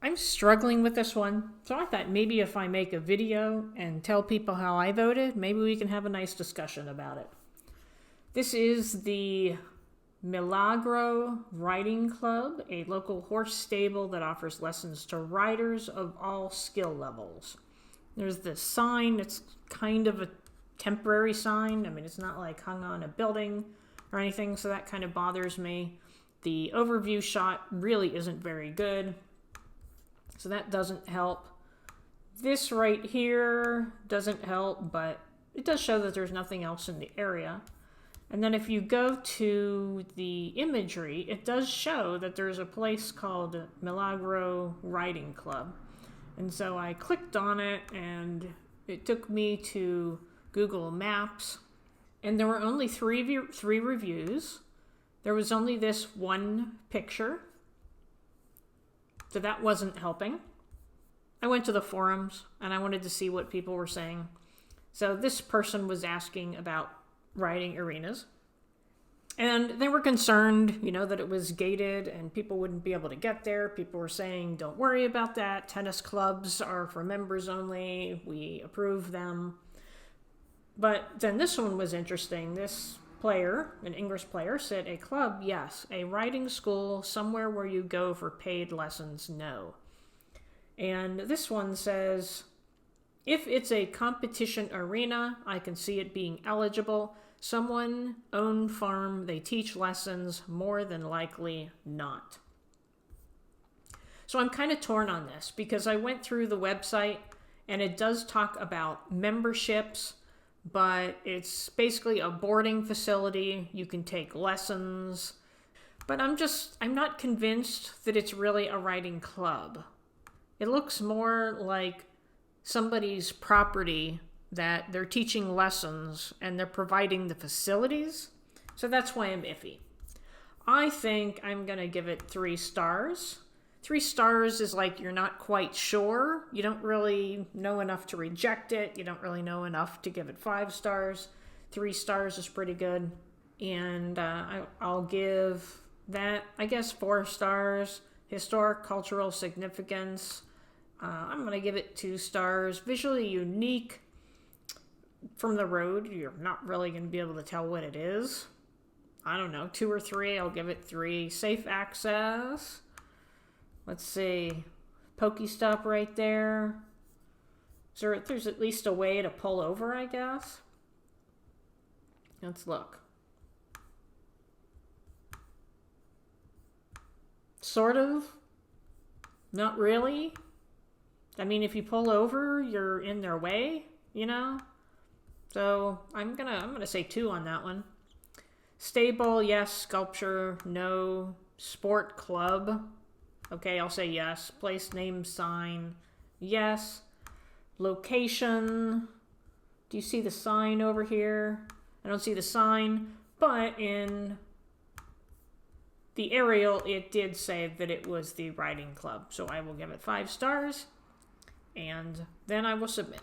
I'm struggling with this one. So I thought maybe if I make a video and tell people how I voted, maybe we can have a nice discussion about it. This is the Milagro Riding Club, a local horse stable that offers lessons to riders of all skill levels. There's this sign. It's kind of a temporary sign. I mean, it's not like hung on a building or anything, so that kind of bothers me. The overview shot really isn't very good, so that doesn't help. This right here doesn't help, but it does show that there's nothing else in the area. And then if you go to the imagery, it does show that there's a place called Milagro Riding Club. And so I clicked on it, and it took me to Google Maps. And there were only three reviews. There was only this one picture. So that wasn't helping. I went to the forums, and I wanted to see what people were saying. So this person was asking about riding arenas. And they were concerned, that it was gated and people wouldn't be able to get there. People were saying, don't worry about that. Tennis clubs are for members only. We approve them. But then this one was interesting. This player, an English player, said a club, yes. A riding school, somewhere where you go for paid lessons, no. And this one says, if it's a competition arena, I can see it being eligible. Someone own farm, they teach lessons, more than likely not. So I'm kind of torn on this because I went through the website and it does talk about memberships, but it's basically a boarding facility. You can take lessons, but I'm not convinced that it's really a riding club. It looks more like somebody's property that they're teaching lessons and they're providing the facilities. So that's why I'm iffy. I think I'm going to give it 3 stars. 3 stars is like you're not quite sure. You don't really know enough to reject it. You don't really know enough to give it 5 stars. 3 stars is pretty good. And I'll give that, I guess, 4 stars. Historic, cultural significance. I'm going to give it 2 stars. Visually unique. From the road, you're not really going to be able to tell what it is. I don't know, 2 or 3, I'll give it 3. Safe access. Let's see. Pokestop right there. So there's at least a way to pull over, I guess. Let's look. Sort of. Not really. I mean, if you pull over, you're in their way, So I'm gonna say 2 on that one. Stable, yes. Sculpture, no. Sport club. Okay, I'll say yes. Place name sign, yes. Location. Do you see the sign over here? I don't see the sign, but in the aerial, it did say that it was the riding club. So I will give it 5 stars, and then I will submit.